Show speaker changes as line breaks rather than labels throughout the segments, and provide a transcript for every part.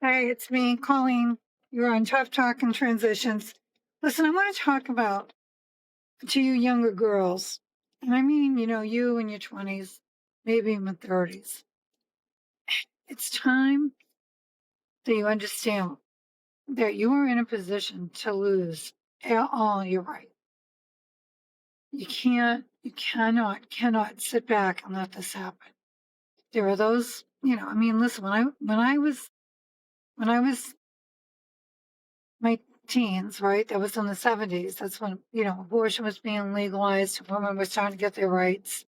Hey, it's me, Colleen. You're on Tough Talk and Transitions. Listen, I want to talk about to you younger girls, and I mean, you in your 20s, maybe even 30s. It's time that you understand that you are in a position to lose all your rights. You cannot sit back and let this happen. There are those, listen, when I was my teens, right? That was in the 70s. That's when, abortion was being legalized. Women were starting to get their rights.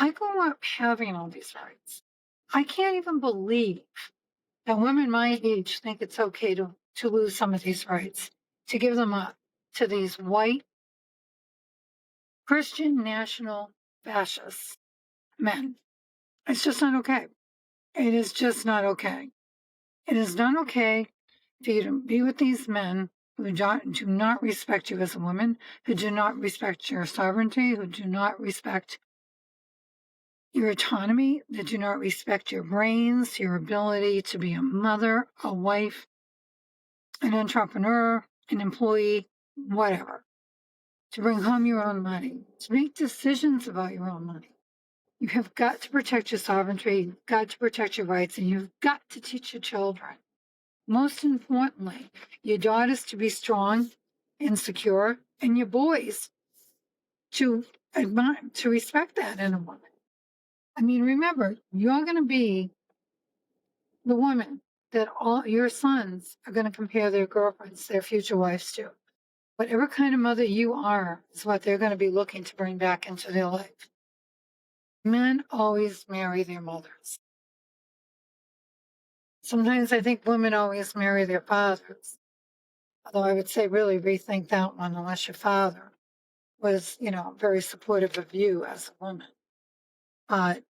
I grew up having all these rights. I can't even believe that women my age think it's okay to lose some of these rights, to give them up to these white Christian national fascist men. It's just not okay. It is just not okay. It is not okay for you to be with these men who do not respect you as a woman, who do not respect your sovereignty, who do not respect your autonomy, that do not respect your brains, your ability to be a mother, a wife, an entrepreneur, an employee, whatever, to bring home your own money, to make decisions about your own money. You have got to protect your sovereignty, you've got to protect your rights, and you've got to teach your children. Most importantly, your daughters to be strong and secure, and your boys to admire, to respect that in a woman. I mean, remember, you're going to be the woman that all your sons are going to compare their girlfriends, their future wives to. Whatever kind of mother you are is what they're going to be looking to bring back into their life. Men always marry their mothers. Sometimes I think women always marry their fathers. Although I would say really rethink that one unless your father was, very supportive of you as a woman. But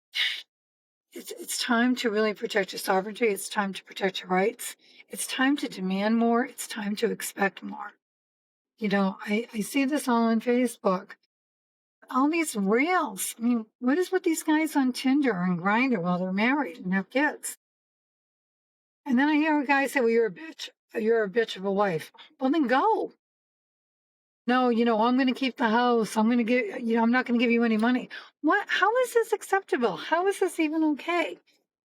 it's time to really protect your sovereignty. It's time to protect your rights. It's time to demand more. It's time to expect more. I see this all on Facebook. All these rails. I mean, what is with these guys on Tinder and Grindr while they're married and have kids? And then I hear a guy say, well, you're a bitch. You're a bitch of a wife. Well, then go. No, I'm going to keep the house. I'm going to I'm not going to give you any money. What? How is this acceptable? How is this even okay?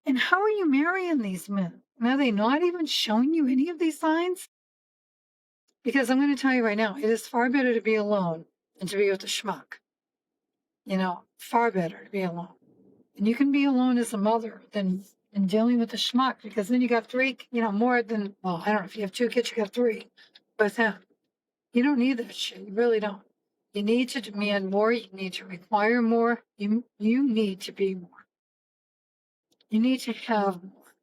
And how are you marrying these men? And are they not even showing you any of these signs? Because I'm going to tell you right now, it is far better to be alone than to be with a schmuck. Far better to be alone. And you can be alone as a mother than dealing with a schmuck, because then you got three, more than, well, I don't know, if you have 2 kids, you got 3 with him. You don't need that shit. You really don't. You need to demand more. You need to require more. You need to be more. You need to have more.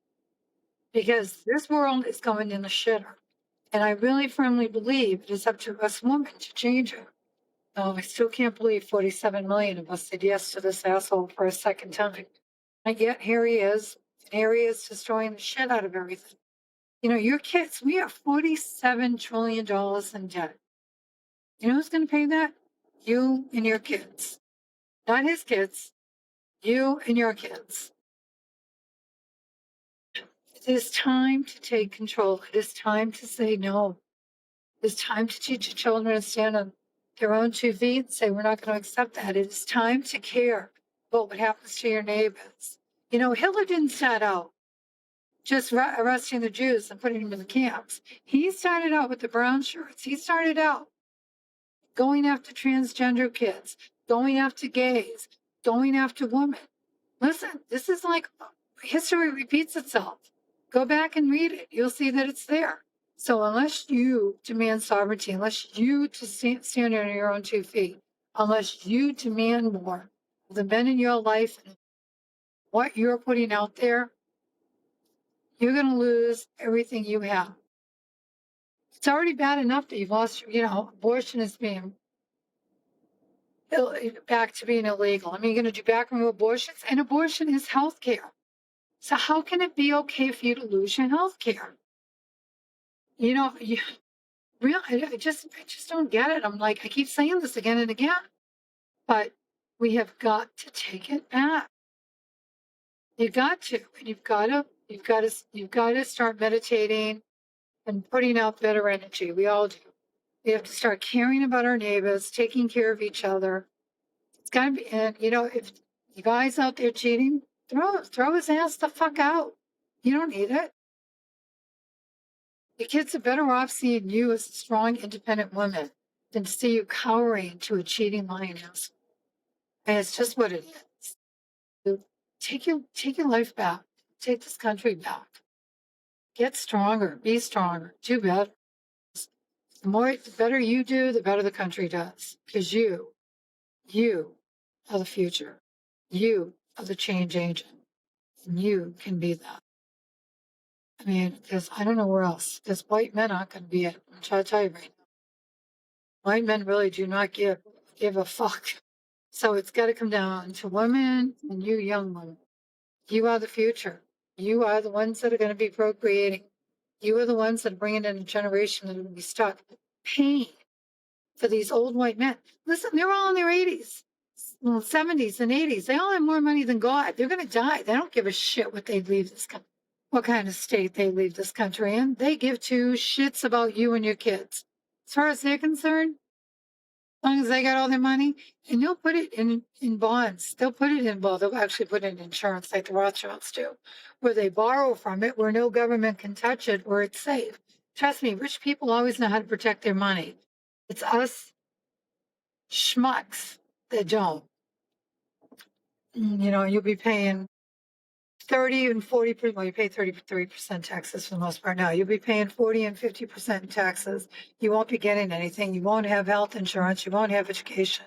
Because this world is going in the shitter. And I really firmly believe it is up to us women to change it. I still can't believe 47 million of us said yes to this asshole for a second time. And yet here he is. And here he is destroying the shit out of everything. Your kids, we have $47 trillion in debt. You know who's going to pay that? You and your kids. Not his kids. You and your kids. It is time to take control. It is time to say no. It is time to teach your children to stand on their own 2 feet and say, we're not going to accept that. It is time to care about what happens to your neighbors. Hitler didn't start out just arresting the Jews and putting them in the camps. He started out with the brown shirts. He started out going after transgender kids, going after gays, going after women. Listen, this is like history repeats itself. Go back and read it. You'll see that it's there. So unless you demand sovereignty, unless you stand on your own 2 feet, unless you demand more of the men in your life and what you're putting out there, you're going to lose everything you have. It's already bad enough that you've lost, abortion is being back to being illegal. I mean, you're going to do backroom abortions, and abortion is health care. So how can it be okay for you to lose your health care? Really, I just don't get it. I'm like, I keep saying this again and again, but we have got to take it back. You got to, and you've got to You've got to start meditating and putting out better energy. We all do. We have to start caring about our neighbors, taking care of each other. It's got to be, and if you guys out there cheating, throw his ass the fuck out. You don't need it. Your kids are better off seeing you as a strong, independent woman than to see you cowering to a cheating lying ass. And it's just what it is. So take your life back. Take this country back. Get stronger. Be stronger. Do better. The better you do, the better the country does. Because you are the future. You are the change agent. And you can be that. I mean, because I don't know where else. Because white men aren't going to be it. I'm trying to tell you right now. White men really do not give a fuck. So it's got to come down to women and you young women. You are the future. You are the ones that are going to be procreating. You are the ones that are bringing in a generation that will be stuck paying for these old white men. Listen, they're all in their 80s, 70s, and 80s. They all have more money than God. They're going to die. They don't give a shit what they leave this country, what kind of state they leave this country in. They give two shits about you and your kids. As far as they're concerned, as long as they got all their money, and they'll put it in bonds. They'll put it in, well, they'll actually put it in insurance like the Rothschilds do, where they borrow from it, where no government can touch it, where it's safe. Trust me, rich people always know how to protect their money. It's us schmucks that don't. You'll be paying 30 and 40%. Well, you pay 33% taxes for the most part now. You'll be paying 40 and 50% in taxes. You won't be getting anything. You won't have health insurance. You won't have education.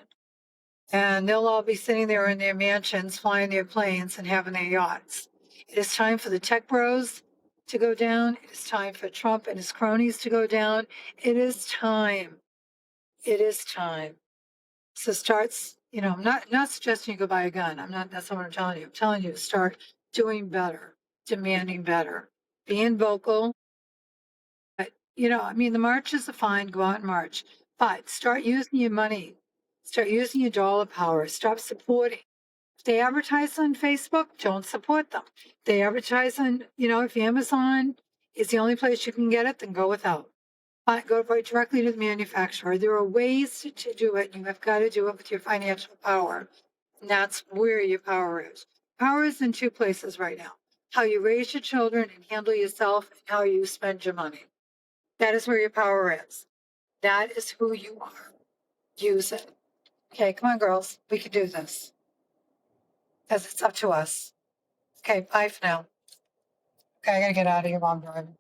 And they'll all be sitting there in their mansions, flying their planes and having their yachts. It is time for the tech bros to go down. It is time for Trump and his cronies to go down. It is time. It is time. So I'm not suggesting you go buy a gun. That's not what I'm telling you. I'm telling you to start doing better, demanding better, being vocal. But, the marches are fine. Go out and march. But start using your money. Start using your dollar power. Stop supporting. If they advertise on Facebook, don't support them. If they advertise on, if Amazon is the only place you can get it, then go without. Go right directly to the manufacturer. There are ways to do it. You have got to do it with your financial power. And that's where your power is. Power is in two places right now. How you raise your children and handle yourself and how you spend your money. That is where your power is. That is who you are. Use it. Okay, come on, girls. We can do this. Because it's up to us. Okay, bye for now. Okay, I gotta get out of here while I'm driving.